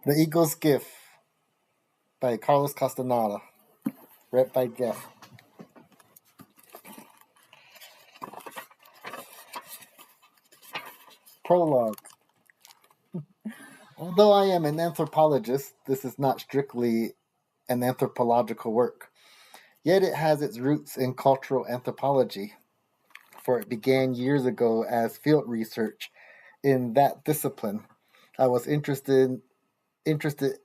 The Eagle's Gift by Carlos Castaneda. Read by Jeff. Prologue. Although I am an anthropologist, this is not strictly an anthropological work. Yet it has its roots in cultural anthropology, for it began years ago as field research in that discipline. I was interested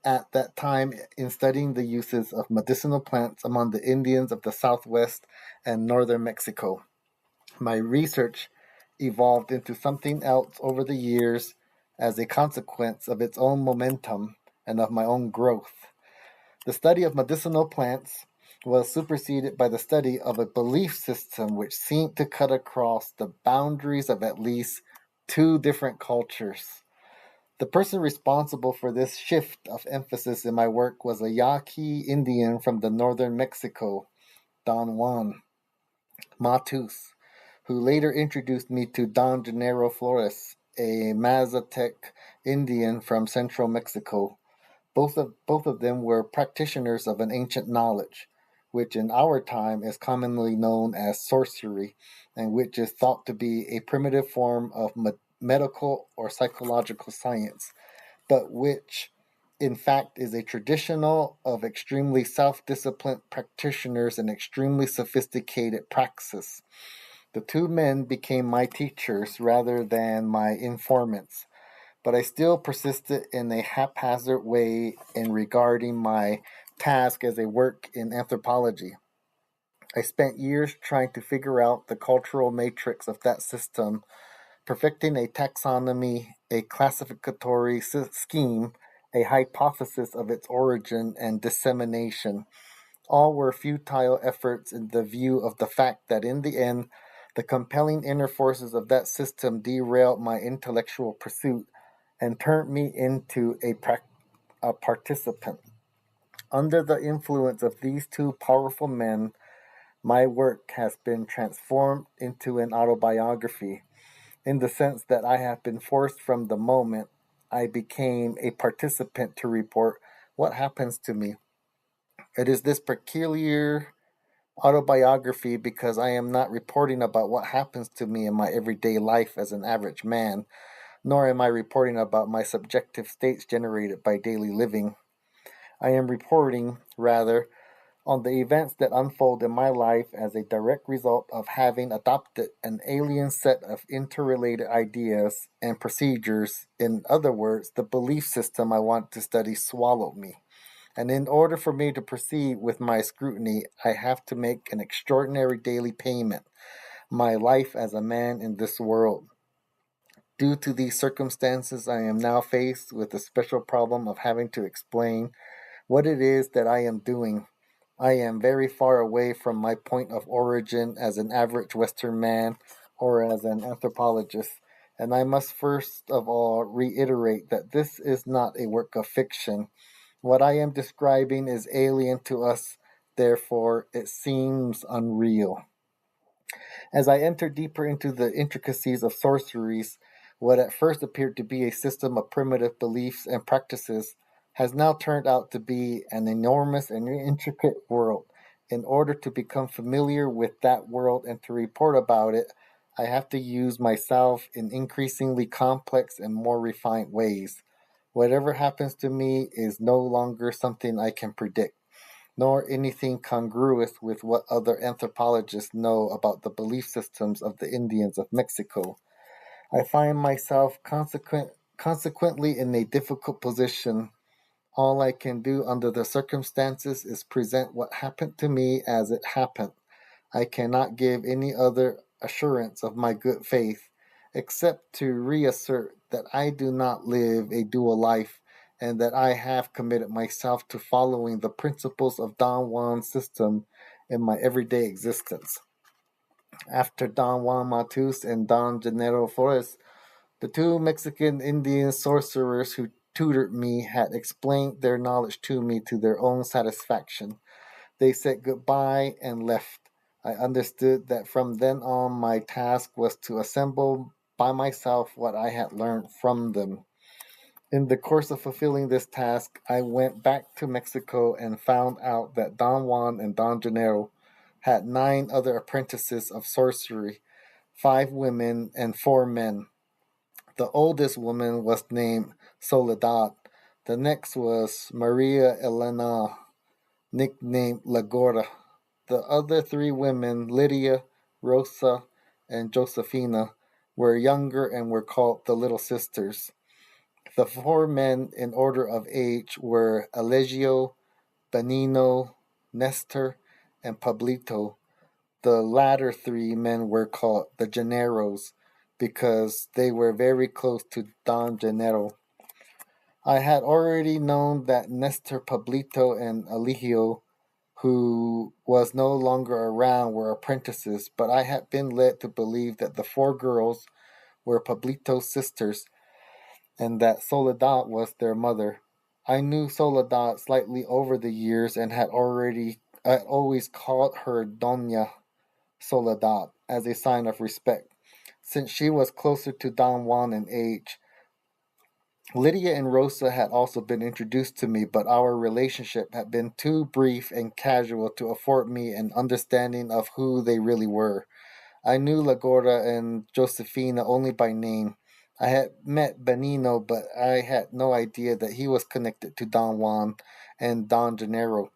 at that time in studying the uses of medicinal plants among the Indians of the southwest and northern Mexico. My research evolved into something else over the years as a consequence of its own momentum and of my own growth. The study of medicinal plants was superseded by the study of a belief system which seemed to cut across the boundaries of at least two different cultures. The person responsible for this shift of emphasis in my work was a Yaqui Indian from the northern Mexico, Don Juan Matus, who later introduced me to Don Gennaro Flores, a Mazatec Indian from central Mexico. Both of them were practitioners of an ancient knowledge, which in our time is commonly known as sorcery, and which is thought to be a primitive form of medical or psychological science, but which in fact is a traditional of extremely self-disciplined practitioners and extremely sophisticated praxis. The two men became my teachers rather than my informants, but I still persisted in a haphazard way in regarding my task as a work in anthropology. I spent years trying to figure out the cultural matrix of that system, perfecting a taxonomy, a classificatory scheme, a hypothesis of its origin and dissemination. All were futile efforts in the view of the fact that in the end, the compelling inner forces of that system derailed my intellectual pursuit and turned me into a participant. Under the influence of these two powerful men, my work has been transformed into an autobiography, in the sense that I have been forced from the moment I became a participant to report what happens to me. It is this peculiar autobiography because I am not reporting about what happens to me in my everyday life as an average man, nor am I reporting about my subjective states generated by daily living. I am reporting, rather, on the events that unfold in my life as a direct result of having adopted an alien set of interrelated ideas and procedures. In other words, the belief system I want to study swallowed me. And in order for me to proceed with my scrutiny, I have to make an extraordinary daily payment, my life as a man in this world. Due to these circumstances, I am now faced with the special problem of having to explain what it is that I am doing. I am very far away from my point of origin as an average Western man or as an anthropologist, and I must first of all reiterate that this is not a work of fiction. What I am describing is alien to us, therefore it seems unreal. As I enter deeper into the intricacies of sorceries, what at first appeared to be a system of primitive beliefs and practices has now turned out to be an enormous and intricate world. In order to become familiar with that world and to report about it, I have to use myself in increasingly complex and more refined ways. Whatever happens to me is no longer something I can predict, nor anything congruous with what other anthropologists know about the belief systems of the Indians of Mexico. I find myself consequently in a difficult position. All I can do under the circumstances is present what happened to me as it happened. I cannot give any other assurance of my good faith, except to reassert that I do not live a dual life and that I have committed myself to following the principles of Don Juan's system in my everyday existence. After Don Juan Matus and Don Gennaro Flores, the two Mexican Indian sorcerers who tutored me had explained their knowledge to me to their own satisfaction. They said goodbye and left. I understood that from then on my task was to assemble by myself what I had learned from them. In the course of fulfilling this task, I went back to Mexico and found out that Don Juan and Don Gennaro had 9 other apprentices of sorcery, 5 women and 4 men. The oldest woman was named Soledad. The next was Maria Elena, nicknamed Lagora. The other 3 women, Lydia, Rosa, and Josefina, were younger and were called the Little Sisters. The 4 men in order of age were Elegio, Benino, Nestor, and Pablito. The latter 3 men were called the Gennaros because they were very close to Don Gennaro. I had already known that Nestor, Pablito, and Eligio, who was no longer around, were apprentices, but I had been led to believe that the 4 girls were Pablito's sisters and that Soledad was their mother. I knew Soledad slightly over the years and had always called her Doña Soledad as a sign of respect, since she was closer to Don Juan in age. Lydia and Rosa had also been introduced to me, but our relationship had been too brief and casual to afford me an understanding of who they really were. I knew Lagora and Josefina only by name. I had met Benino, but I had no idea that he was connected to Don Juan and Don Gennaro.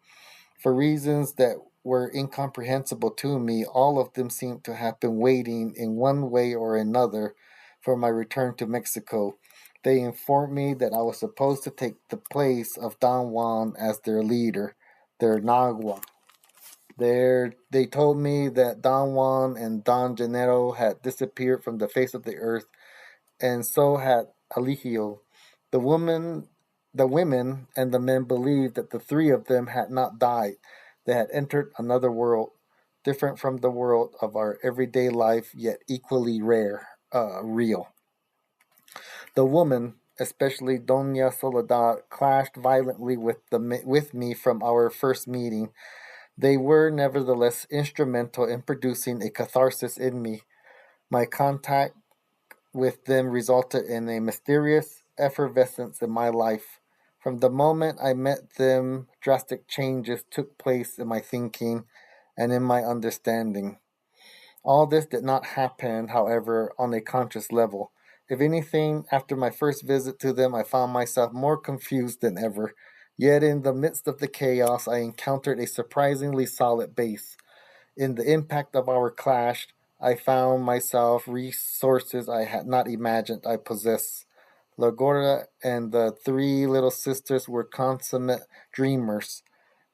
For reasons that were incomprehensible to me, all of them seemed to have been waiting in one way or another for my return to Mexico. They informed me that I was supposed to take the place of Don Juan as their leader, their Nagual. They told me that Don Juan and Don Gennaro had disappeared from the face of the earth, and so had Aligio. The woman, the women and the men believed that the 3 of them had not died. They had entered another world, different from the world of our everyday life, yet equally real. The woman, especially Doña Soledad, clashed violently with me from our first meeting. They were nevertheless instrumental in producing a catharsis in me. My contact with them resulted in a mysterious effervescence in my life. From the moment I met them, drastic changes took place in my thinking and in my understanding. All this did not happen, however, on a conscious level. If anything, after my first visit to them, I found myself more confused than ever. Yet in the midst of the chaos, I encountered a surprisingly solid base. In the impact of our clash, I found myself resources I had not imagined I possessed. Lagorda and the 3 little sisters were consummate dreamers.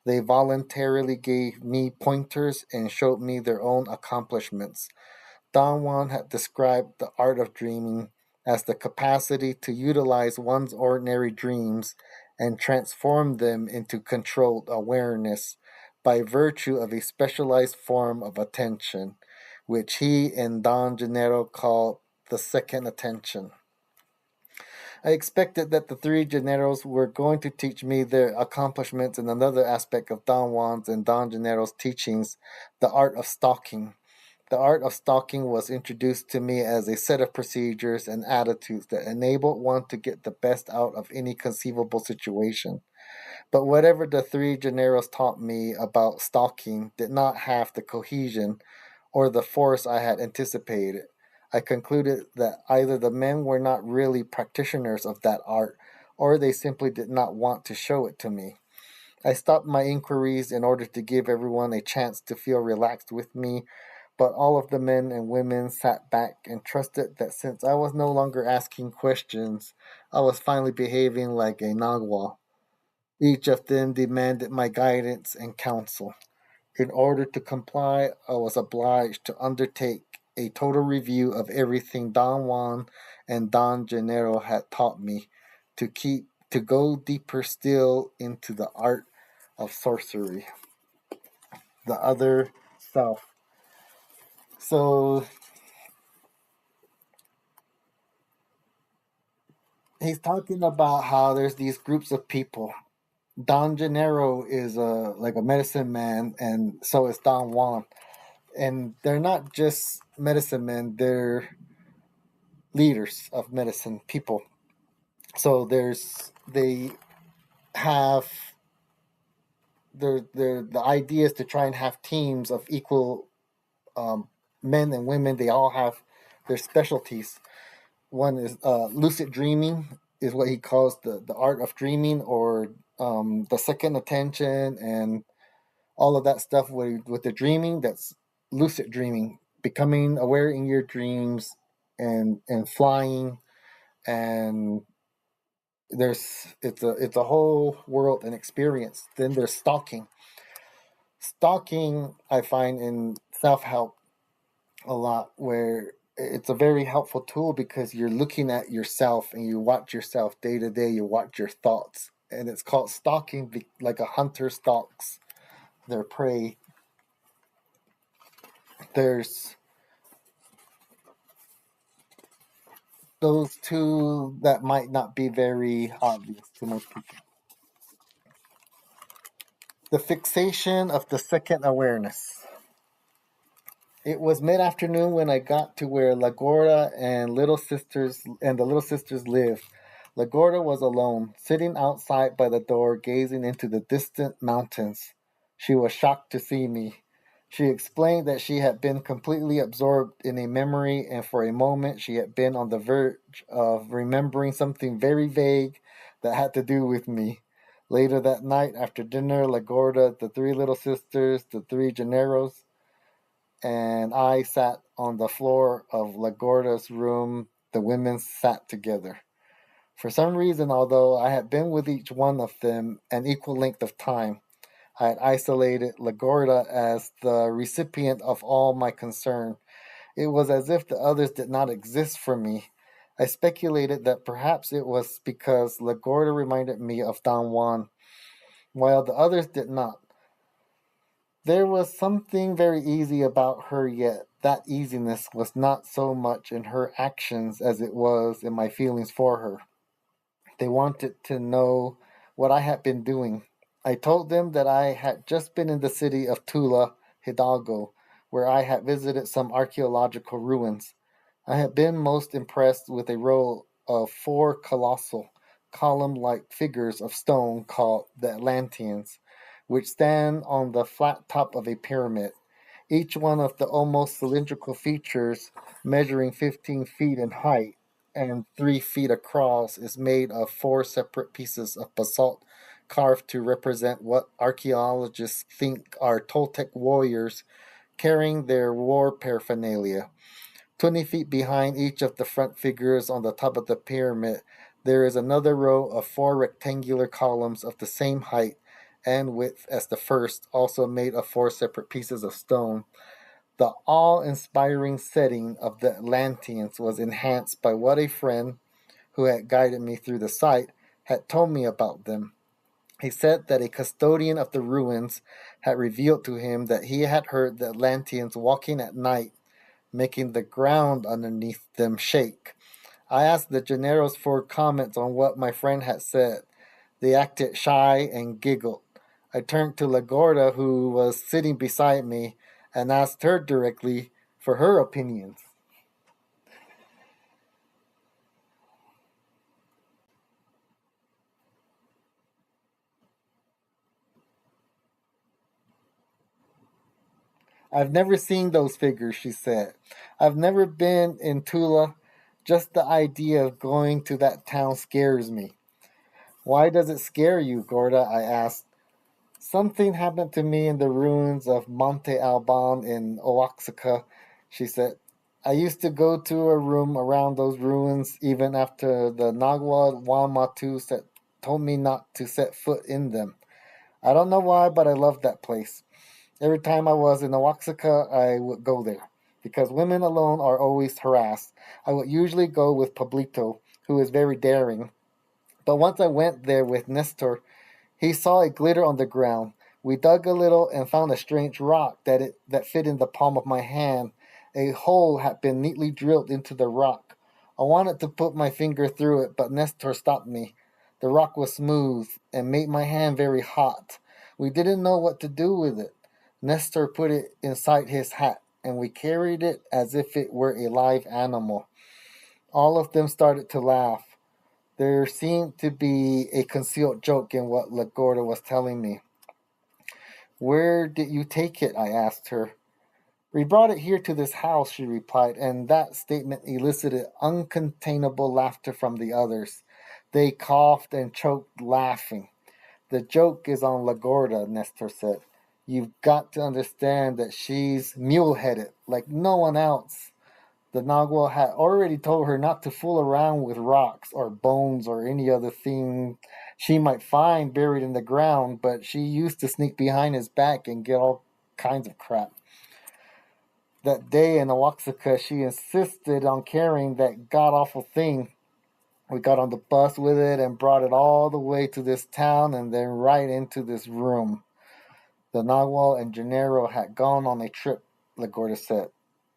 They voluntarily gave me pointers and showed me their own accomplishments. Don Juan had described the art of dreaming as the capacity to utilize one's ordinary dreams and transform them into controlled awareness by virtue of a specialized form of attention, which he and Don Gennaro called the second attention. I expected that the 3 Gennaros were going to teach me their accomplishments in another aspect of Don Juan's and Don Gennaro's teachings, the art of stalking. The art of stalking was introduced to me as a set of procedures and attitudes that enabled one to get the best out of any conceivable situation. But whatever the 3 Gennaros taught me about stalking did not have the cohesion or the force I had anticipated. I concluded that either the men were not really practitioners of that art, or they simply did not want to show it to me. I stopped my inquiries in order to give everyone a chance to feel relaxed with me, but all of the men and women sat back and trusted that since I was no longer asking questions, I was finally behaving like a Nagual. Each of them demanded my guidance and counsel. In order to comply, I was obliged to undertake a total review of everything Don Juan and Don Gennaro had taught me, to go deeper still into the art of sorcery, the other self. So he's talking about how there's these groups of people. Don Gennaro is like a medicine man, and so is Don Juan. And they're not just medicine men; they're leaders of medicine people. So they have the idea is to try and have teams of equal men and women. They all have their specialties. One is lucid dreaming, is what he calls the art of dreaming, or the second attention, and all of that stuff with the dreaming. That's lucid dreaming, becoming aware in your dreams, and flying, and it's a whole world and experience. Then there's stalking. Stalking I find in self-help a lot, where it's a very helpful tool because you're looking at yourself and you watch yourself day to day. You watch your thoughts, and it's called stalking, like a hunter stalks their prey. There's those two that might not be very obvious to most people. The fixation of the second awareness. It was mid-afternoon when I got to where Lagorda and the little sisters lived. Lagorda was alone, sitting outside by the door, gazing into the distant mountains. She was shocked to see me. She explained that she had been completely absorbed in a memory, and for a moment she had been on the verge of remembering something very vague that had to do with me. Later that night, after dinner, Lagorda, the three little sisters, the three Gennaros, and I sat on the floor of Lagorda's room. The women sat together. For some reason, although I had been with each one of them an equal length of time, I had isolated Lagorda as the recipient of all my concern. It was as if the others did not exist for me. I speculated that perhaps it was because Lagorda reminded me of Don Juan, while the others did not. There was something very easy about her, yet that easiness was not so much in her actions as it was in my feelings for her. They wanted to know what I had been doing. I told them that I had just been in the city of Tula, Hidalgo, where I had visited some archaeological ruins. I had been most impressed with a row of four colossal, column like figures of stone called the Atlanteans, which stand on the flat top of a pyramid. Each one of the almost cylindrical features, measuring 15 feet in height and 3 feet across, is made of four separate pieces of basalt carved to represent what archaeologists think are Toltec warriors carrying their war paraphernalia. 20 feet behind each of the front figures on the top of the pyramid, there is another row of four rectangular columns of the same height and width as the first, also made of four separate pieces of stone. The awe inspiring setting of the Atlanteans was enhanced by what a friend, who had guided me through the site, had told me about them. He said that a custodian of the ruins had revealed to him that he had heard the Atlanteans walking at night, making the ground underneath them shake. I asked the Gennaros for comments on what my friend had said. They acted shy and giggled. I turned to Lagorda, who was sitting beside me, and asked her directly for her opinions. I've never seen those figures, she said. I've never been in Tula. Just the idea of going to that town scares me. Why does it scare you, Gorda? I asked. Something happened to me in the ruins of Monte Alban in Oaxaca, she said. I used to go to a room around those ruins even after the Nagual Woman told me not to set foot in them. I don't know why, but I loved that place. Every time I was in Oaxaca, I would go there. Because women alone are always harassed, I would usually go with Pablito, who is very daring. But once I went there with Nestor, he saw a glitter on the ground. We dug a little and found a strange rock that fit in the palm of my hand. A hole had been neatly drilled into the rock. I wanted to put my finger through it, but Nestor stopped me. The rock was smooth and made my hand very hot. We didn't know what to do with it. Nestor put it inside his hat, and we carried it as if it were a live animal. All of them started to laugh. There seemed to be a concealed joke in what Lagorda was telling me. Where did you take it? I asked her. We brought it here to this house, she replied, and that statement elicited uncontainable laughter from the others. They coughed and choked, laughing. The joke is on Lagorda, Nestor said. You've got to understand that she's mule-headed, like no one else. The Nagual had already told her not to fool around with rocks or bones or any other thing she might find buried in the ground, but she used to sneak behind his back and get all kinds of crap. That day in Oaxaca, she insisted on carrying that god-awful thing. We got on the bus with it and brought it all the way to this town and then right into this room. The Nagual and Gennaro had gone on a trip, Lagorda said.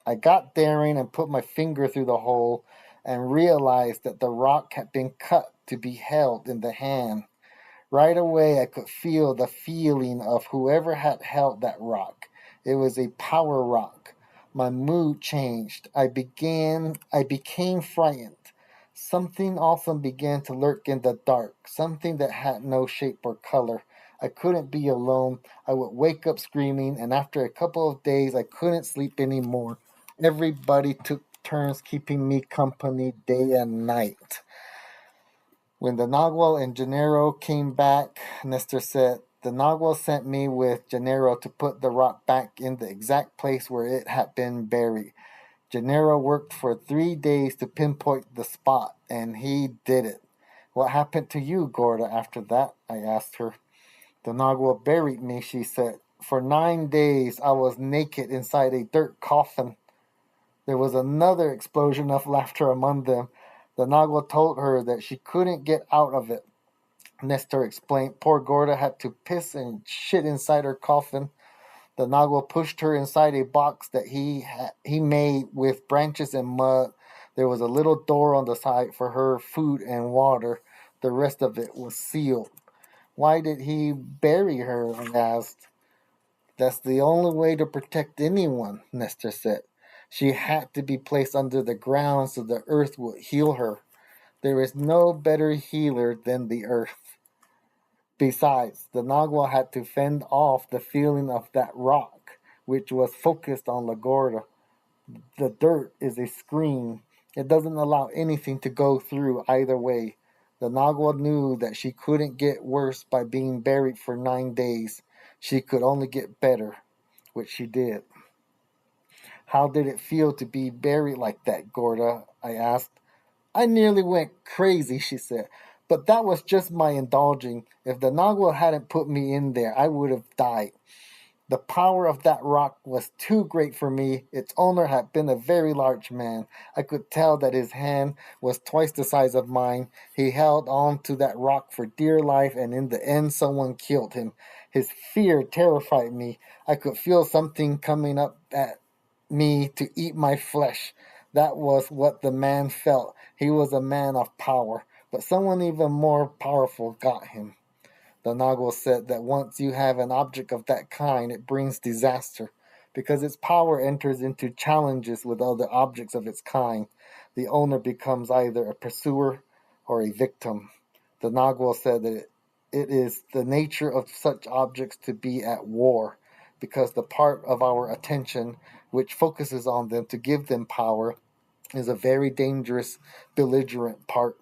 I got daring and put my finger through the hole and realized that the rock had been cut to be held in the hand. Right away, I could feel the feeling of whoever had held that rock. It was a power rock. My mood changed. I became frightened. Something awesome began to lurk in the dark, something that had no shape or color. I couldn't be alone. I would wake up screaming, and after a couple of days, I couldn't sleep anymore. Everybody took turns keeping me company day and night. When the Nagual and Gennaro came back, Nestor said, the Nagual sent me with Gennaro to put the rock back in the exact place where it had been buried. Gennaro worked for 3 days to pinpoint the spot, and he did it. What happened to you, Gorda, after that? I asked her. The Nagual buried me, she said. For 9 days I was naked inside a dirt coffin. There was another explosion of laughter among them. The Nagual told her that she couldn't get out of it. Nestor explained poor Gorda had to piss and shit inside her coffin. The Nagual pushed her inside a box that he made with branches and mud. There was a little door on the side for her food and water. The rest of it was sealed. Why did he bury her? I asked. That's the only way to protect anyone, Nestor said. She had to be placed under the ground so the earth would heal her. There is no better healer than the earth. Besides, the Nagual had to fend off the feeling of that rock, which was focused on Lagorda. The dirt is a screen. It doesn't allow anything to go through either way. The Nagual knew that she couldn't get worse by being buried for 9 days. She could only get better, which she did. How did it feel to be buried like that, Gorda? I asked. I nearly went crazy, she said. But that was just my indulging. If the Nagual hadn't put me in there, I would have died. The power of that rock was too great for me. Its owner had been a very large man. I could tell that his hand was twice the size of mine. He held on to that rock for dear life, and in the end someone killed him. His fear terrified me. I could feel something coming up at me to eat my flesh. That was what the man felt. He was a man of power, but someone even more powerful got him. The Nagual said that once you have an object of that kind, it brings disaster, because its power enters into challenges with other objects of its kind. The owner becomes either a pursuer or a victim. The Nagual said that it is the nature of such objects to be at war, because the part of our attention which focuses on them to give them power is a very dangerous, belligerent part.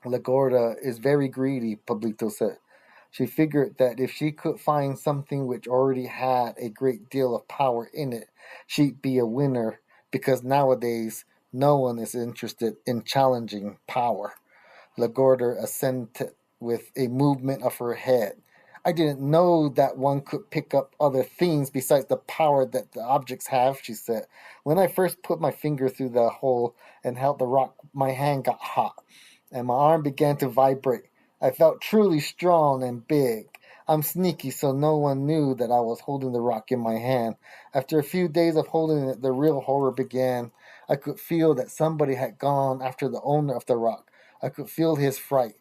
Lagorda is very greedy, Pablito said. She figured that if she could find something which already had a great deal of power in it, she'd be a winner, because nowadays no one is interested in challenging power. Lagorda assented with a movement of her head. I didn't know that one could pick up other things besides the power that the objects have, she said. When I first put my finger through the hole and held the rock, my hand got hot, and my arm began to vibrate. I felt truly strong and big. I'm sneaky, so no one knew that I was holding the rock in my hand. After a few days of holding it, the real horror began. I could feel that somebody had gone after the owner of the rock. I could feel his fright.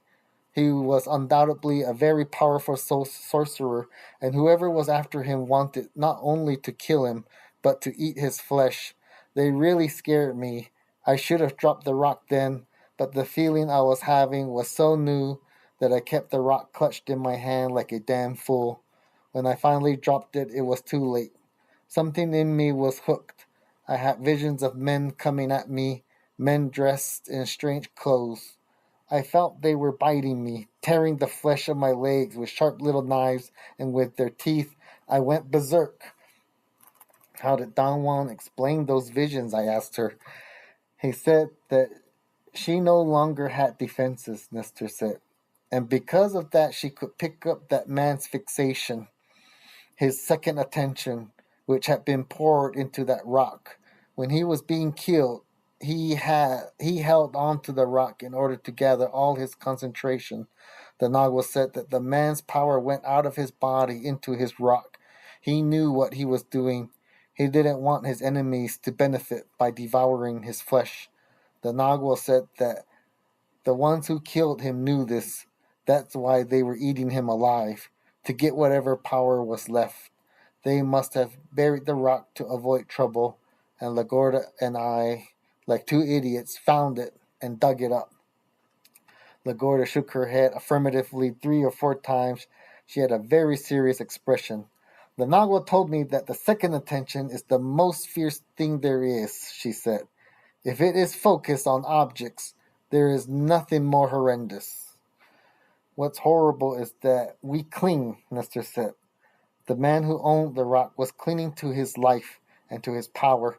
He was undoubtedly a very powerful sorcerer, and whoever was after him wanted not only to kill him, but to eat his flesh. They really scared me. I should have dropped the rock then, but the feeling I was having was so new that I kept the rock clutched in my hand like a damn fool. When I finally dropped it, it was too late. Something in me was hooked. I had visions of men coming at me, men dressed in strange clothes. I felt they were biting me, tearing the flesh of my legs with sharp little knives, and with their teeth I went berserk. How did Don Juan explain those visions? I asked her. He said that she no longer had defenses, Nestor said, and because of that she could pick up that man's fixation, his second attention, which had been poured into that rock. When he was being killed, he held on to the rock in order to gather all his concentration. The Nagual said that the man's power went out of his body into his rock. He knew what he was doing. He didn't want his enemies to benefit by devouring his flesh. The Nagual said that the ones who killed him knew this. That's why they were eating him alive, to get whatever power was left. They must have buried the rock to avoid trouble, and Lagorda and I, like two idiots, found it and dug it up. Lagorda shook her head affirmatively 3 or 4 times. She had a very serious expression. The Nagual told me that the second attention is the most fierce thing there is, she said. If it is focused on objects, there is nothing more horrendous. What's horrible is that we cling, Nestor said. The man who owned the rock was clinging to his life and to his power.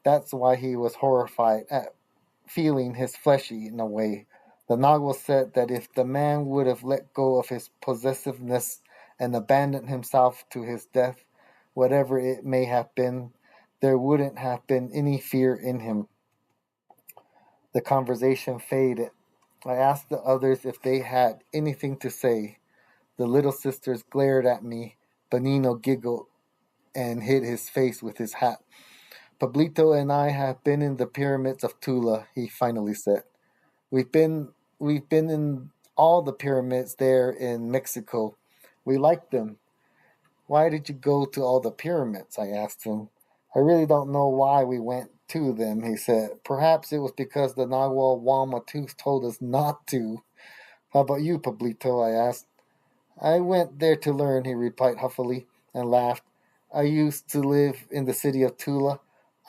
That's why he was horrified at feeling his flesh eaten away. The Nagual said that if the man would have let go of his possessiveness and abandoned himself to his death, whatever it may have been, there wouldn't have been any fear in him. The conversation faded. I asked the others if they had anything to say. The little sisters glared at me. Benino giggled and hid his face with his hat. Pablito and I have been in the pyramids of Tula, he finally said. We've been in all the pyramids there in Mexico. We like them. Why did you go to all the pyramids? I asked him. I really don't know why we went to them, he said. Perhaps it was because the Nagual Woman told us not to. How about you, Pablito? I asked. I went there to learn, he replied huffily, and laughed. I used to live in the city of Tula.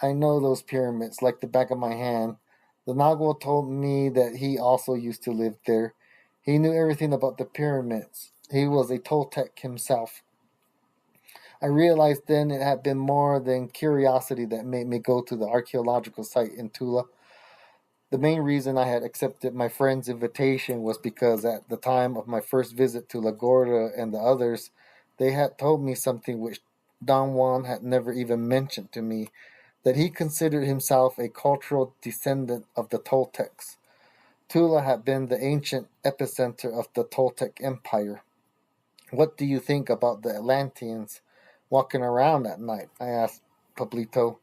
I know those pyramids like the back of my hand. The Nagual told me that he also used to live there. He knew everything about the pyramids. He was a Toltec himself. I realized then it had been more than curiosity that made me go to the archaeological site in Tula. The main reason I had accepted my friend's invitation was because at the time of my first visit to La Gorda and the others, they had told me something which Don Juan had never even mentioned to me, that he considered himself a cultural descendant of the Toltecs. Tula had been the ancient epicenter of the Toltec Empire. What do you think about the Atlanteans walking around at night? I asked Pablito.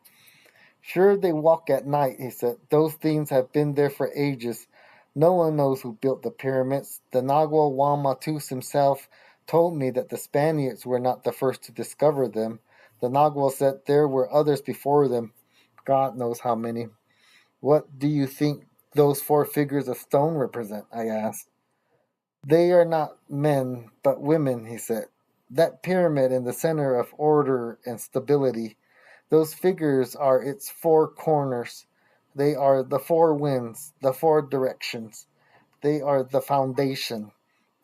Sure, they walk at night, he said. Those things have been there for ages. No one knows who built the pyramids. The Nagual Woman himself told me that the Spaniards were not the first to discover them. The Nagual said there were others before them. God knows how many. What do you think those 4 figures of stone represent? I asked. They are not men, but women, he said. That pyramid in the center of order and stability, those figures are its 4 corners. They are the 4 winds, the 4 directions. They are the foundation,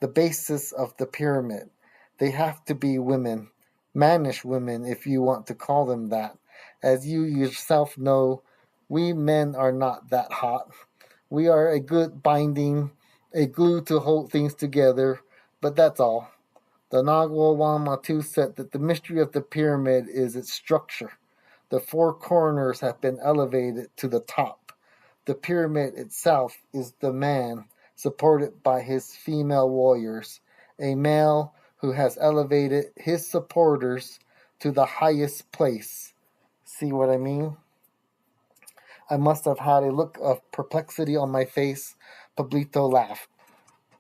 the basis of the pyramid. They have to be women, mannish women, if you want to call them that. As you yourself know, we men are not that hot. We are a good binding, a glue to hold things together, but that's all. The Nagual Woman said that the mystery of the pyramid is its structure. The 4 corners have been elevated to the top. The pyramid itself is the man, supported by his female warriors, a male who has elevated his supporters to the highest place. See what I mean? I must have had a look of perplexity on my face. Pablito laughed.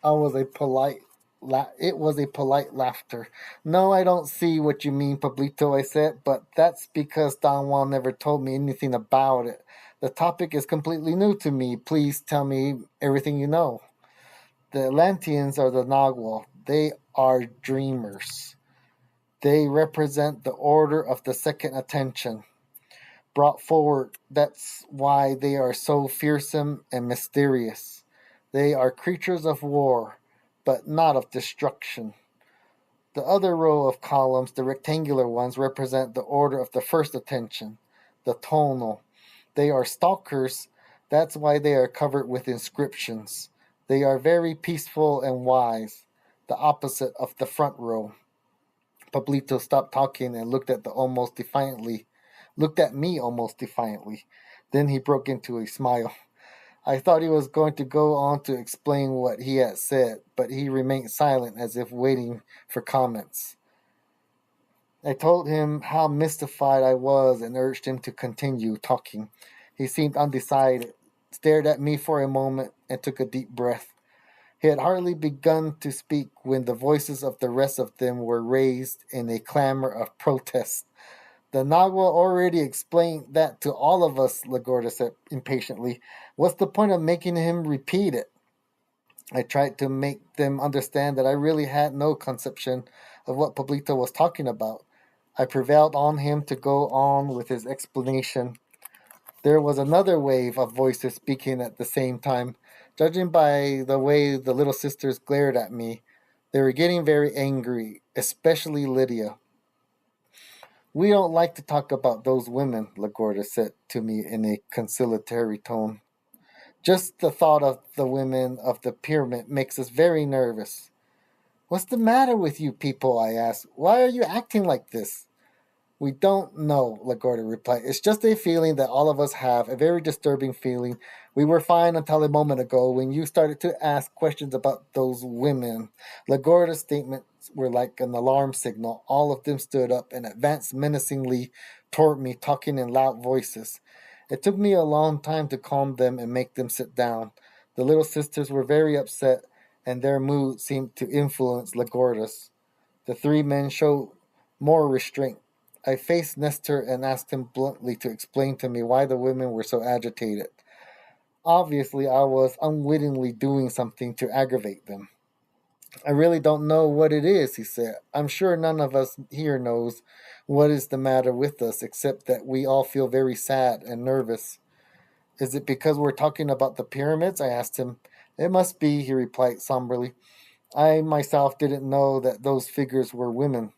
I was a polite It was a polite laughter. No, I don't see what you mean, Pablito, I said, but that's because Don Juan never told me anything about it. The topic is completely new to me. Please tell me everything you know. The Atlanteans are the Nagual. They are dreamers. They represent the order of the second attention, brought forward. That's why they are so fearsome and mysterious. They are creatures of war, but not of destruction. The other row of columns, the rectangular ones, represent the order of the first attention, the tonal. They are stalkers. That's why they are covered with inscriptions. They are very peaceful and wise, the opposite of the front row. Pablito stopped talking and looked at me almost defiantly. Then he broke into a smile. I thought he was going to go on to explain what he had said, but he remained silent as if waiting for comments. I told him how mystified I was and urged him to continue talking. He seemed undecided, stared at me for a moment, and took a deep breath. He had hardly begun to speak when the voices of the rest of them were raised in a clamor of protest. The Nagual already explained that to all of us, Lagorda said impatiently. What's the point of making him repeat it? I tried to make them understand that I really had no conception of what Pablito was talking about. I prevailed on him to go on with his explanation. There was another wave of voices speaking at the same time. Judging by the way the little sisters glared at me, they were getting very angry, especially Lydia. We don't like to talk about those women, Lagorda said to me in a conciliatory tone. Just the thought of the women of the pyramid makes us very nervous. What's the matter with you people? I asked. Why are you acting like this? We don't know, Lagorda replied. It's just a feeling that all of us have, a very disturbing feeling. We were fine until a moment ago when you started to ask questions about those women. Lagorda's statements were like an alarm signal. All of them stood up and advanced menacingly toward me, talking in loud voices. It took me a long time to calm them and make them sit down. The little sisters were very upset, and their mood seemed to influence Lagorda's. The three men showed more restraint. I faced Nestor and asked him bluntly to explain to me why the women were so agitated. Obviously, I was unwittingly doing something to aggravate them. I really don't know what it is, he said. I'm sure none of us here knows what is the matter with us, except that we all feel very sad and nervous. Is it because we're talking about the pyramids? I asked him. It must be, he replied somberly. I myself didn't know that those figures were women.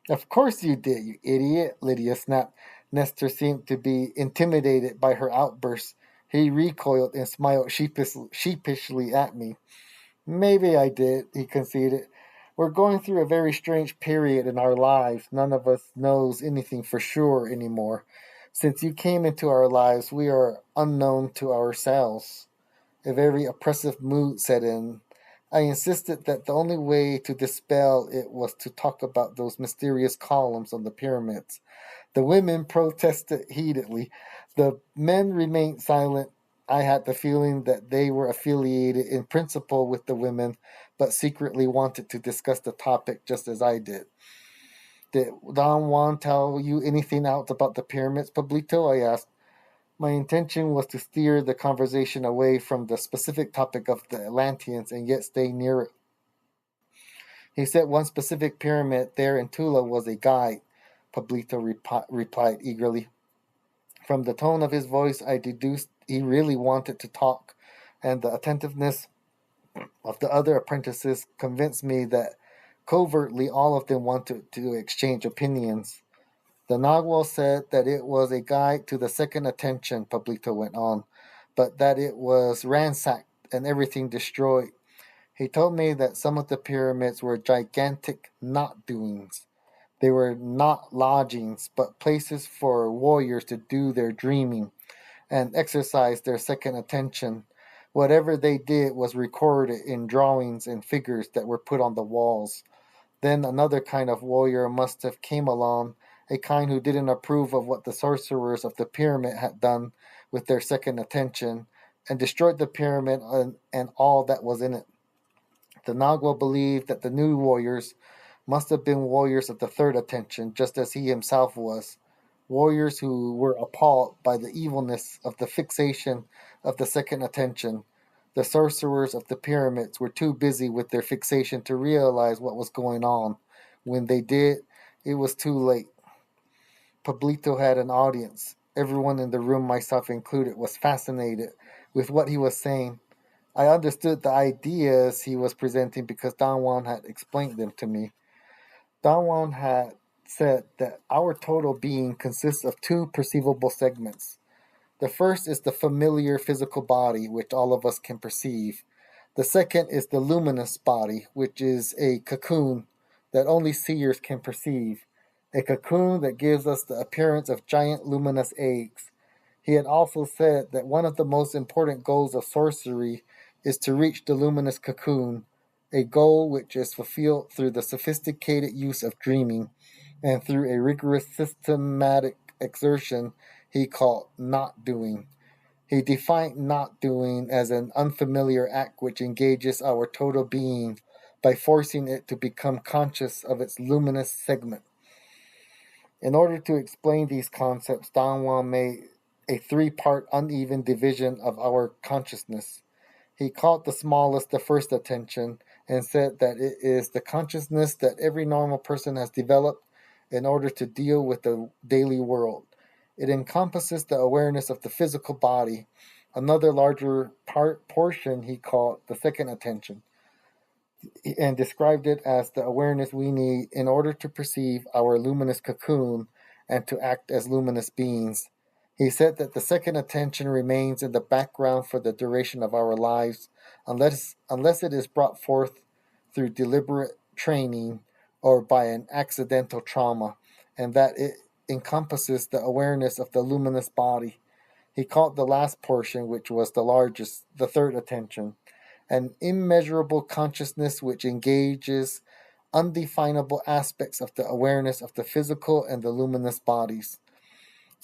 Of course you did, you idiot, Lydia snapped. Nestor seemed to be intimidated by her outburst. He recoiled and smiled sheepishly at me. Maybe I did, he conceded. We're going through a very strange period in our lives. None of us knows anything for sure anymore. Since you came into our lives, we are unknown to ourselves. A very oppressive mood set in. I insisted that the only way to dispel it was to talk about those mysterious columns on the pyramids. The women protested heatedly. The men remained silent. I had the feeling that they were affiliated in principle with the women, but secretly wanted to discuss the topic just as I did. Did Don Juan tell you anything else about the pyramids, Pablito? I asked. My intention was to steer the conversation away from the specific topic of the Atlanteans and yet stay near it. He said one specific pyramid there in Tula was a guide, Pablito replied eagerly. From the tone of his voice, I deduced he really wanted to talk, and the attentiveness of the other apprentices convinced me that covertly all of them wanted to exchange opinions. The Nagual said that it was a guide to the second attention, Pablito went on, but that it was ransacked and everything destroyed. He told me that some of the pyramids were gigantic not doings. They were not lodgings, but places for warriors to do their dreaming and exercise their second attention. Whatever they did was recorded in drawings and figures that were put on the walls. Then another kind of warrior must have came along, a kind who didn't approve of what the sorcerers of the pyramid had done with their second attention, and destroyed the pyramid and all that was in it. The Nagual believed that the new warriors must have been warriors of the third attention, just as he himself was. warriors who were appalled by the evilness of the fixation of the second attention. The sorcerers of the pyramids were too busy with their fixation to realize what was going on. When they did, it was too late. Pablito had an audience. Everyone in the room, myself included, was fascinated with what he was saying. I understood the ideas he was presenting because Don Juan had explained them to me. Don Juan had said that our total being consists of two perceivable segments. The first is the familiar physical body, which all of us can perceive. The second is the luminous body, which is a cocoon that only seers can perceive. A cocoon that gives us the appearance of giant luminous eggs. He had also said that one of the most important goals of sorcery is to reach the luminous cocoon, a goal which is fulfilled through the sophisticated use of dreaming and through a rigorous systematic exertion he called not doing. He defined not doing as an unfamiliar act which engages our total being by forcing it to become conscious of its luminous segment. In order to explain these concepts, Don Juan made a three-part uneven division of our consciousness. He called the smallest the first attention and said that it is the consciousness that every normal person has developed in order to deal with the daily world. It encompasses the awareness of the physical body. Another larger portion he called the second attention and described it as the awareness we need in order to perceive our luminous cocoon and to act as luminous beings. He said that the second attention remains in the background for the duration of our lives unless it is brought forth through deliberate training or by an accidental trauma, and that it encompasses the awareness of the luminous body. He called the last portion, which was the largest, the third attention, an immeasurable consciousness which engages undefinable aspects of the awareness of the physical and the luminous bodies.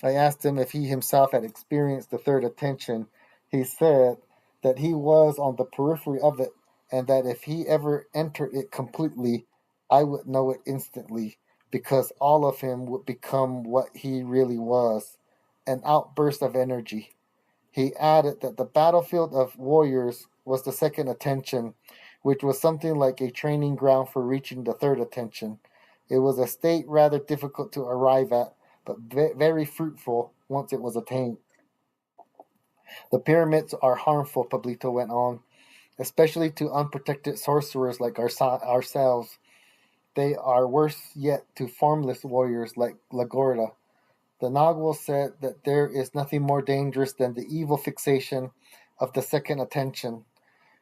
I asked him if he himself had experienced the third attention. He said that he was on the periphery of it, and that if he ever entered it completely, I would know it instantly, because all of him would become what he really was, an outburst of energy. He added that the battlefield of warriors was the second attention, which was something like a training ground for reaching the third attention. It was a state rather difficult to arrive at, but very fruitful once it was attained. The pyramids are harmful, Pablito went on, especially to unprotected sorcerers like ourselves. They are worse yet to formless warriors like Lagorda. The Nagual said that there is nothing more dangerous than the evil fixation of the second attention.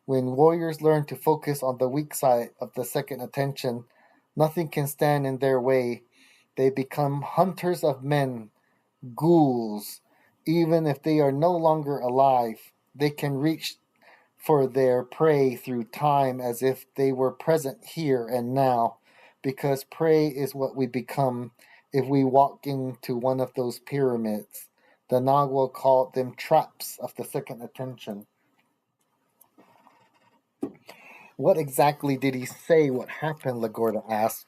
When warriors learn to focus on the weak side of the second attention, nothing can stand in their way. They become hunters of men, ghouls. Even if they are no longer alive, they can reach for their prey through time as if they were present here and now, because prey is what we become if we walk into one of those pyramids. The Nagual called them traps of the second attention. What exactly did he say what happened? Lagorda asked.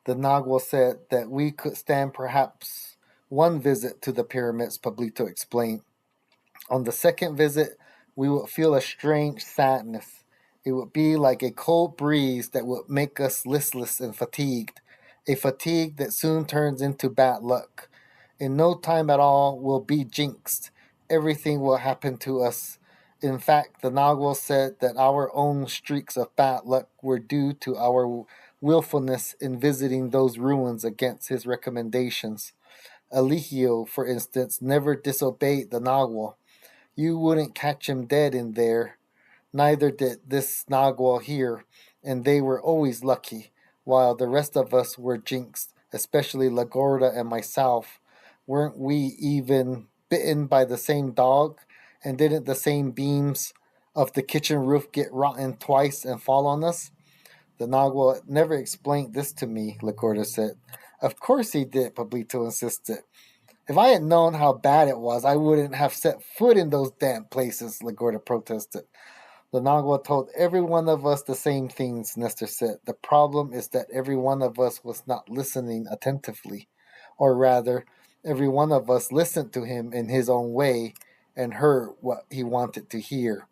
The Nagual said that we could stand perhaps one visit to the pyramids, Pablito explained. On the second visit, we would feel a strange sadness. It would be like a cold breeze that would make us listless and fatigued, a fatigue that soon turns into bad luck. In no time at all, we'll be jinxed. Everything will happen to us. In fact, the Nagual said that our own streaks of bad luck were due to our willfulness in visiting those ruins against his recommendations. Eligio, for instance, never disobeyed the Nagual. You wouldn't catch him dead in there. Neither did this Nagual here, and they were always lucky, while the rest of us were jinxed, especially Lagorda and myself. Weren't we even bitten by the same dog? And didn't the same beams of the kitchen roof get rotten twice and fall on us? The Nagual never explained this to me, Lagorda said. Of course he did, Pablito insisted. If I had known how bad it was, I wouldn't have set foot in those damn places, Lagorda protested. The Nagual told every one of us the same things, Nestor said. The problem is that every one of us was not listening attentively. Or rather, Every one of us listened to him in his own way and heard what he wanted to hear.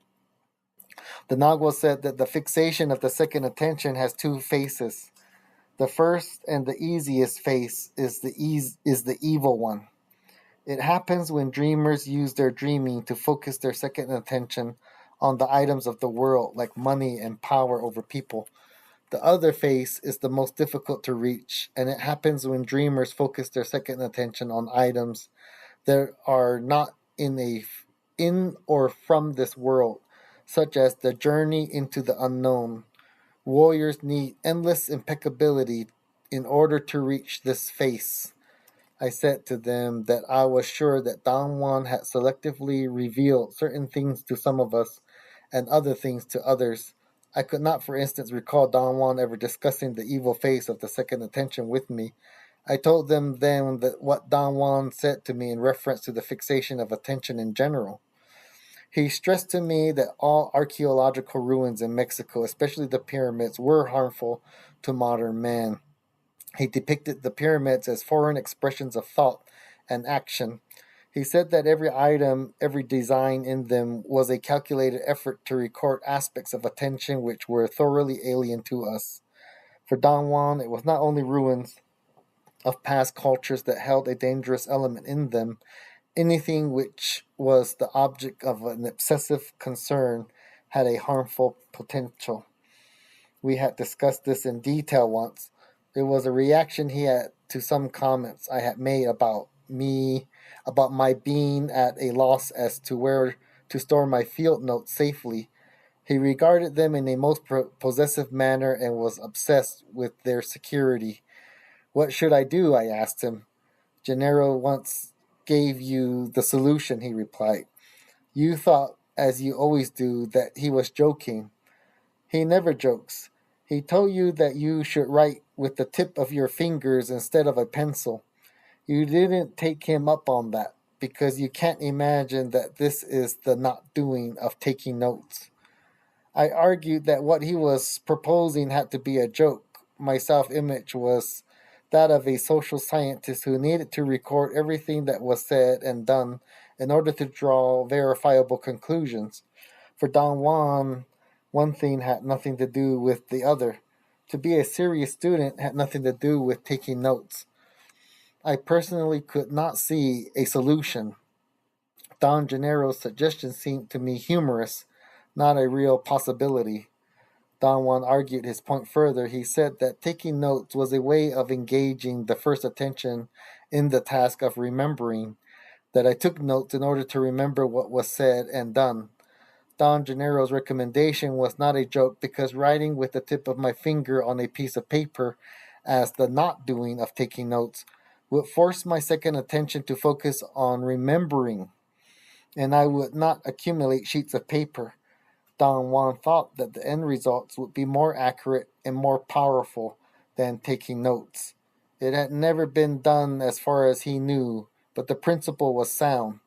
The Nagual said that the fixation of the second attention has two faces. The first and the easiest face is the evil one. It happens when dreamers use their dreaming to focus their second attention on the items of the world, like money and power over people. The other face is the most difficult to reach, and it happens when dreamers focus their second attention on items that are not in or from this world, such as the journey into the unknown. Warriors need endless impeccability in order to reach this face. I said to them that I was sure that Don Juan had selectively revealed certain things to some of us and other things to others. I could not, for instance, recall Don Juan ever discussing the evil face of the second attention with me. I told them then that what Don Juan said to me in reference to the fixation of attention in general. He stressed to me that all archaeological ruins in Mexico, especially the pyramids, were harmful to modern man. He depicted the pyramids as foreign expressions of thought and action. He said that every item, every design in them was a calculated effort to record aspects of attention which were thoroughly alien to us. For Don Juan, it was not only ruins of past cultures that held a dangerous element in them. Anything which was the object of an obsessive concern had a harmful potential. We had discussed this in detail once. It was a reaction he had to some comments I had made about my being at a loss as to where to store my field notes safely. He regarded them in a most possessive manner and was obsessed with their security. What should I do? I asked him. Gennaro once gave you the solution, he replied. You thought, as you always do, that he was joking. He never jokes. He told you that you should write with the tip of your fingers instead of a pencil. You didn't take him up on that, because you can't imagine that this is the not doing of taking notes. I argued that what he was proposing had to be a joke. My self-image was that of a social scientist who needed to record everything that was said and done in order to draw verifiable conclusions. For Don Juan, one thing had nothing to do with the other. To be a serious student had nothing to do with taking notes. I personally could not see a solution. Don Gennaro's suggestion seemed to me humorous, not a real possibility. Don Juan argued his point further. He said that taking notes was a way of engaging the first attention in the task of remembering, that I took notes in order to remember what was said and done. Don Gennaro's recommendation was not a joke because writing with the tip of my finger on a piece of paper, as the not doing of taking notes, would force my second attention to focus on remembering, and I would not accumulate sheets of paper. Don Juan thought that the end results would be more accurate and more powerful than taking notes. It had never been done as far as he knew, but the principle was sound.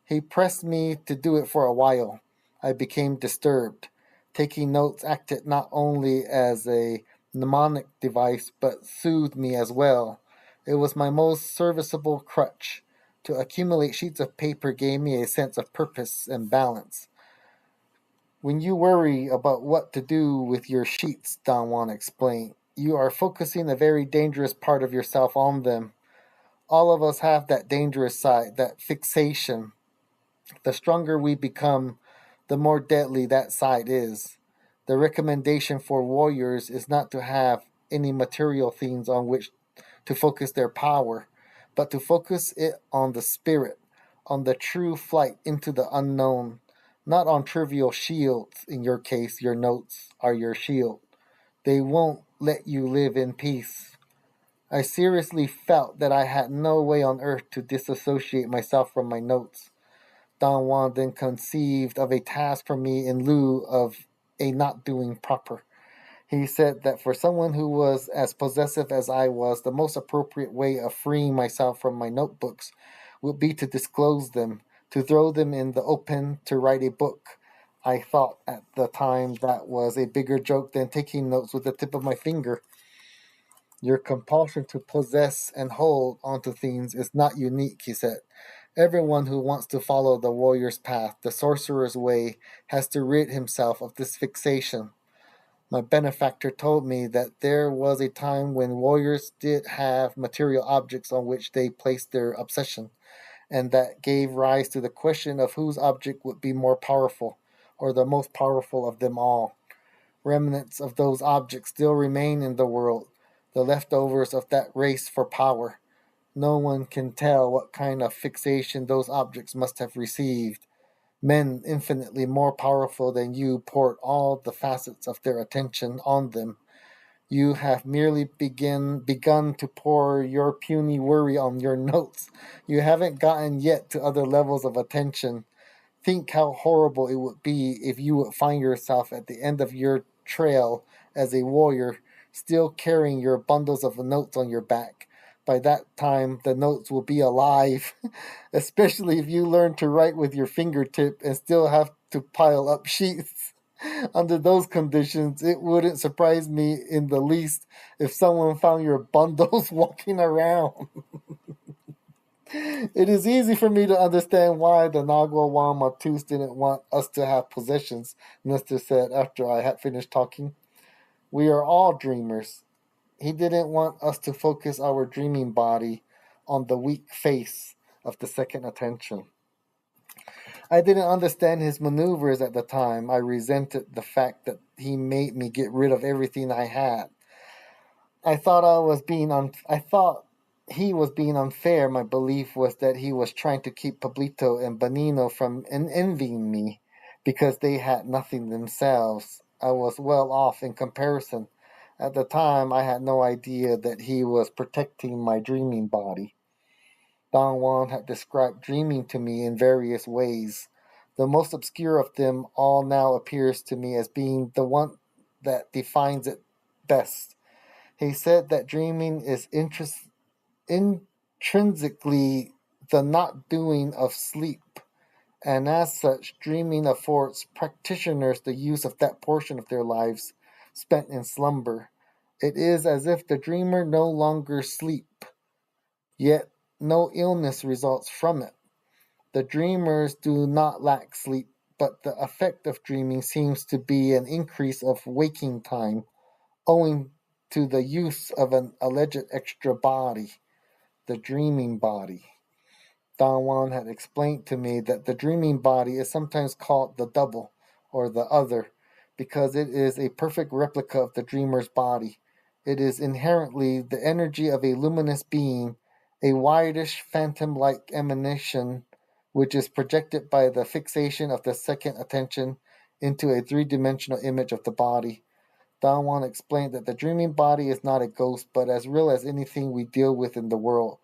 He pressed me to do it for a while. I became disturbed. Taking notes acted not only as a mnemonic device, but soothed me as well. It was my most serviceable crutch. To accumulate sheets of paper gave me a sense of purpose and balance. When you worry about what to do with your sheets, Don Juan explained, you are focusing a very dangerous part of yourself on them. All of us have that dangerous side, that fixation. The stronger we become, the more deadly that side is. The recommendation for warriors is not to have any material things on which to focus their power, but to focus it on the spirit, on the true flight into the unknown, not on trivial shields. In your case, your notes are your shield. They won't let you live in peace. I seriously felt that I had no way on earth to disassociate myself from my notes. Don Juan then conceived of a task for me in lieu of a not doing proper. He said that for someone who was as possessive as I was, the most appropriate way of freeing myself from my notebooks would be to disclose them, to throw them in the open, to write a book. I thought at the time that was a bigger joke than taking notes with the tip of my finger. Your compulsion to possess and hold onto things is not unique, he said. Everyone who wants to follow the warrior's path, the sorcerer's way, has to rid himself of this fixation. My benefactor told me that there was a time when warriors did have material objects on which they placed their obsession, and that gave rise to the question of whose object would be more powerful, or the most powerful of them all. Remnants of those objects still remain in the world, the leftovers of that race for power. No one can tell what kind of fixation those objects must have received. Men infinitely more powerful than you poured all the facets of their attention on them. You have merely begun to pour your puny worry on your notes. You haven't gotten yet to other levels of attention. Think how horrible it would be if you would find yourself at the end of your trail as a warrior, still carrying your bundles of notes on your back. By that time, the notes will be alive, especially if you learn to write with your fingertip and still have to pile up sheets. Under those conditions, it wouldn't surprise me in the least if someone found your bundles walking around. It is easy for me to understand why the Nagual Woman didn't want us to have possessions, Mister said after I had finished talking. We are all dreamers. He didn't want us to focus our dreaming body on the weak face of the second attention. I didn't understand his maneuvers at the time. I resented the fact that he made me get rid of everything I had. I thought he was being unfair. My belief was that he was trying to keep Pablito and Benino from envying me because they had nothing themselves. I was well off in comparison. At the time, I had no idea that he was protecting my dreaming body. Don Juan had described dreaming to me in various ways. The most obscure of them all now appears to me as being the one that defines it best. He said that dreaming is intrinsically the not doing of sleep, and as such, dreaming affords practitioners the use of that portion of their lives spent in slumber. It is as if the dreamer no longer sleep, yet no illness results from it. The dreamers do not lack sleep, but the effect of dreaming seems to be an increase of waking time, owing to the use of an alleged extra body, the dreaming body. Don Juan had explained to me that the dreaming body is sometimes called the double, or the other, because it is a perfect replica of the dreamer's body. It is inherently the energy of a luminous being, a whitish phantom-like emanation, which is projected by the fixation of the second attention into a three-dimensional image of the body. Don Juan explained that the dreaming body is not a ghost, but as real as anything we deal with in the world.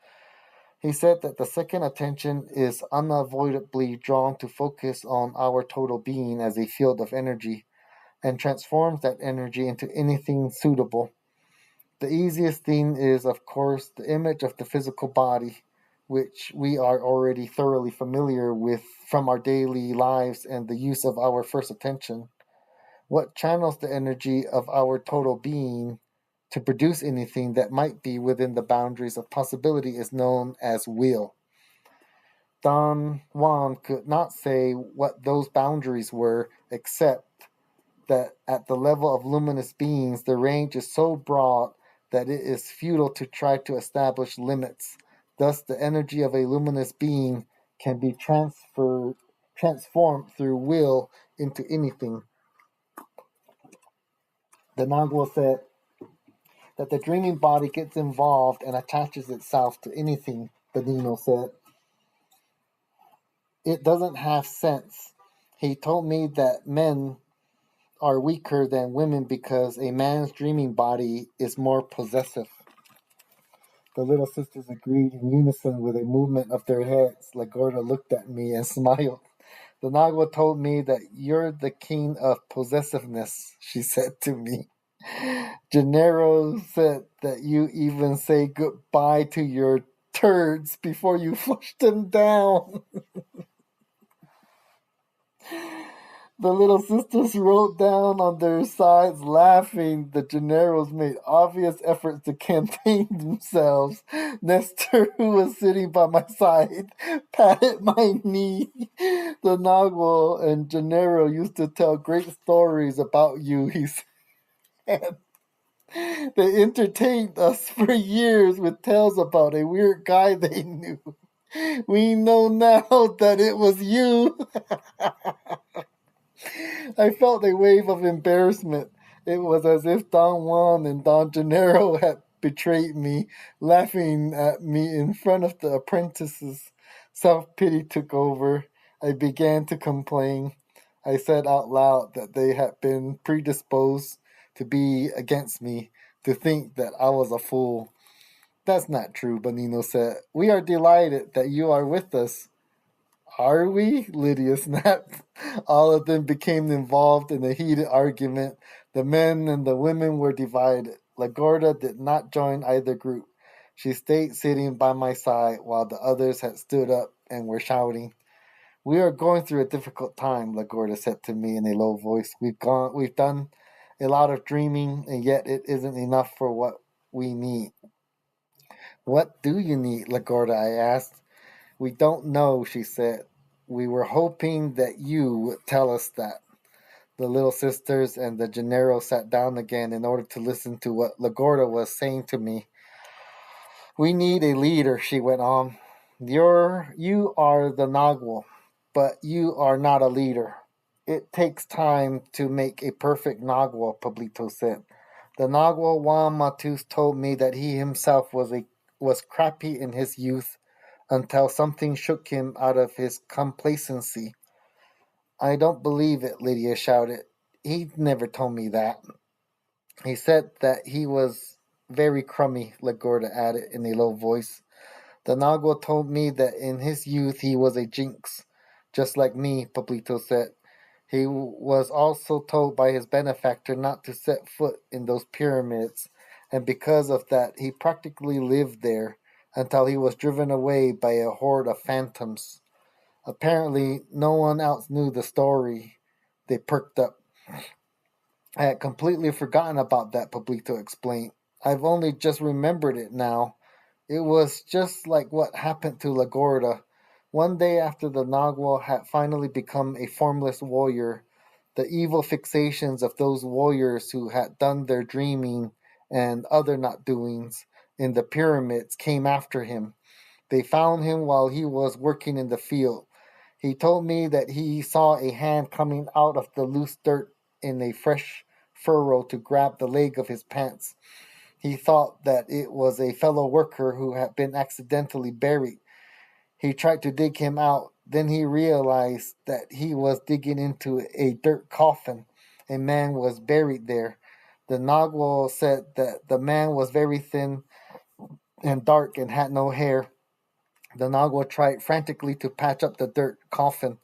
He said that the second attention is unavoidably drawn to focus on our total being as a field of energy, and transforms that energy into anything suitable. The easiest thing is, of course, the image of the physical body, which we are already thoroughly familiar with from our daily lives and the use of our first attention. What channels the energy of our total being to produce anything that might be within the boundaries of possibility is known as will. Don Juan could not say what those boundaries were, except that at the level of luminous beings, the range is so broad that it is futile to try to establish limits. Thus, the energy of a luminous being can be transformed through will into anything. The Nagual said that the dreaming body gets involved and attaches itself to anything, Benino said. It doesn't have sense. He told me that men are weaker than women because a man's dreaming body is more possessive. The little sisters agreed in unison with a movement of their heads. Lagorda looked at me and smiled. The Nagual told me that you're the king of possessiveness, she said to me. Gennaro said that you even say goodbye to your turds before you flush them down. The little sisters wrote down on their sides, laughing. The Gennaros made obvious efforts to contain themselves. Nestor, who was sitting by my side, patted my knee. The Nagual and Gennaro used to tell great stories about you, he said. They entertained us for years with tales about a weird guy they knew. We know now that it was you. I felt a wave of embarrassment. It was as if Don Juan and Don Gennaro had betrayed me, laughing at me in front of the apprentices. Self-pity took over. I began to complain. I said out loud that they had been predisposed to be against me, to think that I was a fool. That's not true, Bonino said. We are delighted that you are with us. Are we? Lydia snapped. All of them became involved in a heated argument. The men and the women were divided. Lagorda did not join either group. She stayed sitting by my side while the others had stood up and were shouting. We are going through a difficult time, Lagorda said to me in a low voice. We've done a lot of dreaming, and yet it isn't enough for what we need. What do you need, Lagorda? I asked. We don't know, she said. We were hoping that you would tell us that. The little sisters and the Gennaro sat down again in order to listen to what Lagorda was saying to me. We need a leader, she went on. You are the Nagual, but you are not a leader. It takes time to make a perfect Nagual, Pablito said. The Nagual Juan Matus told me that he himself was crappy in his youth until something shook him out of his complacency. I don't believe it, Lydia shouted. He never told me that. He said that he was very crummy, Lagorda added in a low voice. The Nagual told me that in his youth he was a jinx, just like me, Pablito said. He was also told by his benefactor not to set foot in those pyramids, and because of that he practically lived there until he was driven away by a horde of phantoms. Apparently, no one else knew the story. They perked up. I had completely forgotten about that, Pablito explained. I've only just remembered it now. It was just like what happened to Lagorda. One day after the Nagual had finally become a formless warrior, the evil fixations of those warriors who had done their dreaming and other not doings in the pyramids came after him. They found him while he was working in the field. He told me that he saw a hand coming out of the loose dirt in a fresh furrow to grab the leg of his pants. He thought that it was a fellow worker who had been accidentally buried. He tried to dig him out. Then he realized that he was digging into a dirt coffin. A man was buried there. The Nagual said that the man was very thin and dark and had no hair. The Nagual tried frantically to patch up the dirt coffin.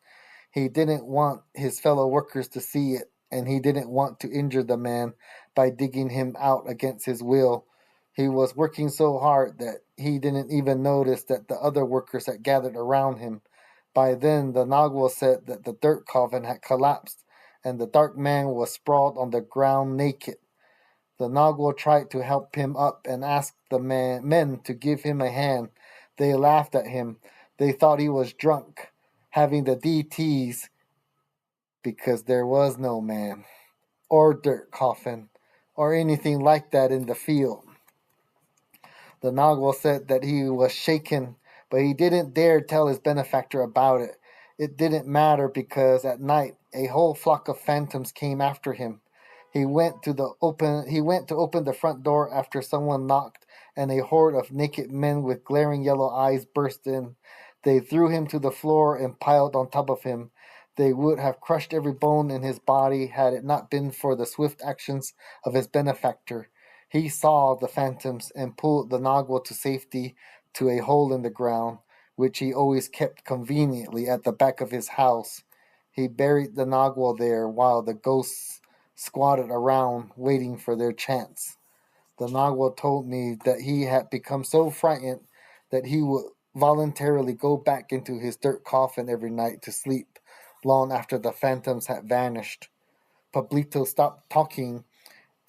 He didn't want his fellow workers to see it, and he didn't want to injure the man by digging him out against his will. He was working so hard that he didn't even notice that the other workers had gathered around him. By then, the Nagual said that the dirt coffin had collapsed, and the dark man was sprawled on the ground naked. The Nagual tried to help him up and asked the men to give him a hand. They laughed at him. They thought he was drunk, having the DTs, because there was no man, or dirt coffin, or anything like that in the field. The Nagual said that he was shaken, but he didn't dare tell his benefactor about it. It didn't matter because at night a whole flock of phantoms came after him. He went to open the front door after someone knocked, and a horde of naked men with glaring yellow eyes burst in. They threw him to the floor and piled on top of him. They would have crushed every bone in his body had it not been for the swift actions of his benefactor. He saw the phantoms and pulled the Nagual to safety to a hole in the ground, which he always kept conveniently at the back of his house. He buried the Nagual there while the ghosts squatted around waiting for their chance. The Nagual told me that he had become so frightened that he would voluntarily go back into his dirt coffin every night to sleep long after the phantoms had vanished. Pablito stopped talking.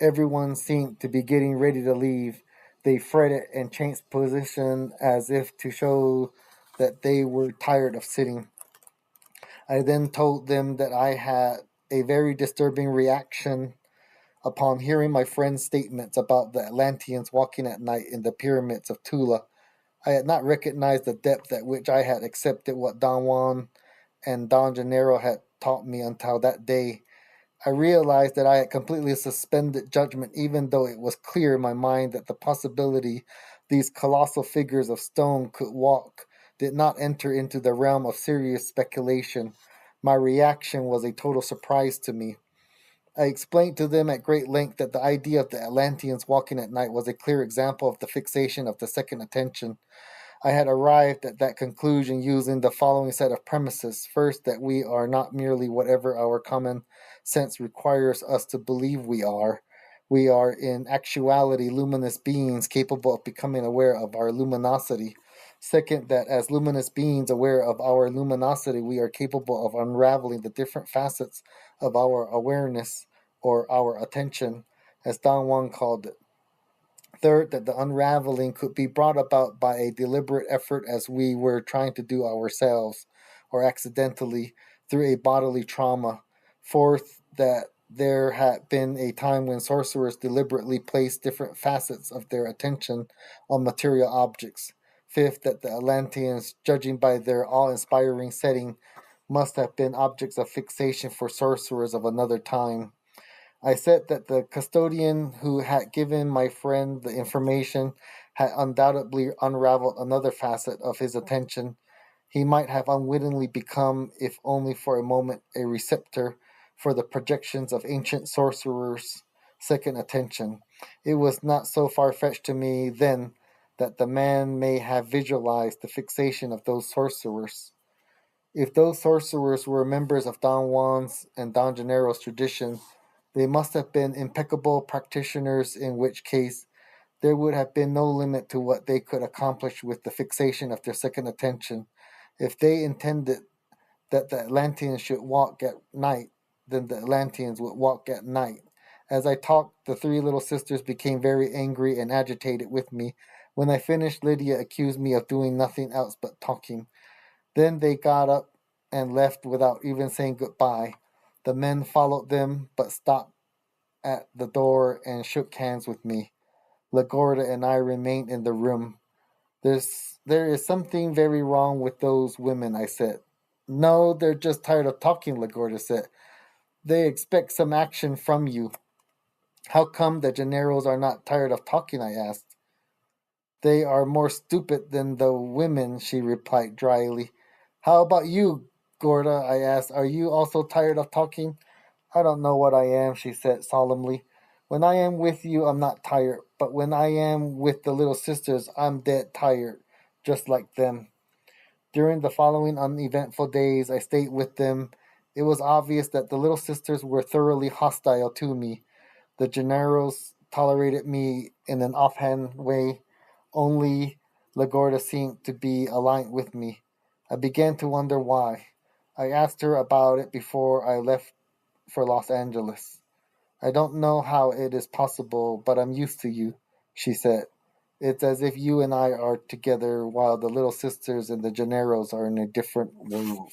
Everyone seemed to be getting ready to leave. They fretted and changed position as if to show that they were tired of sitting. I then told them that I had a very disturbing reaction upon hearing my friend's statements about the Atlanteans walking at night in the pyramids of Tula. I had not recognized the depth at which I had accepted what Don Juan and Don Gennaro had taught me until that day. I realized that I had completely suspended judgment, even though it was clear in my mind that the possibility these colossal figures of stone could walk did not enter into the realm of serious speculation. My reaction was a total surprise to me. I explained to them at great length that the idea of the Atlanteans walking at night was a clear example of the fixation of the second attention. I had arrived at that conclusion using the following set of premises. First, that we are not merely whatever our common sense requires us to believe we are. We are in actuality luminous beings capable of becoming aware of our luminosity. Second, that as luminous beings aware of our luminosity, we are capable of unraveling the different facets of our awareness, or our attention, as Don Juan called it. Third, that the unraveling could be brought about by a deliberate effort as we were trying to do ourselves, or accidentally, through a bodily trauma. Fourth, that there had been a time when sorcerers deliberately placed different facets of their attention on material objects. Fifth, that the Atlanteans, judging by their awe inspiring setting, must have been objects of fixation for sorcerers of another time. I said that the custodian who had given my friend the information had undoubtedly unraveled another facet of his attention. He might have unwittingly become, if only for a moment, a receptor for the projections of ancient sorcerers' second attention. It was not so far fetched to me, then, that the man may have visualized the fixation of those sorcerers. If those sorcerers were members of Don Juan's and Don Gennaro's tradition, they must have been impeccable practitioners, in which case there would have been no limit to what they could accomplish with the fixation of their second attention. If they intended that the Atlanteans should walk at night, then the Atlanteans would walk at night. As I talked, the three little sisters became very angry and agitated with me. When I finished, Lydia accused me of doing nothing else but talking. Then they got up and left without even saying goodbye. The men followed them, but stopped at the door and shook hands with me. Lagorda and I remained in the room. There is something very wrong with those women, I said. No, they're just tired of talking, Lagorda said. They expect some action from you. How come the Gennaros are not tired of talking, I asked. They are more stupid than the women, she replied dryly. How about you, Gorda? I asked. Are you also tired of talking? I don't know what I am, she said solemnly. When I am with you, I'm not tired, but when I am with the little sisters, I'm dead tired, just like them. During the following uneventful days, I stayed with them. It was obvious that the little sisters were thoroughly hostile to me. The Gennaros tolerated me in an offhand way. Only Lagorda seemed to be aligned with me. I began to wonder why. I asked her about it before I left for Los Angeles. I don't know how it is possible, but I'm used to you, she said. It's as if you and I are together while the little sisters and the Gennaros are in a different world.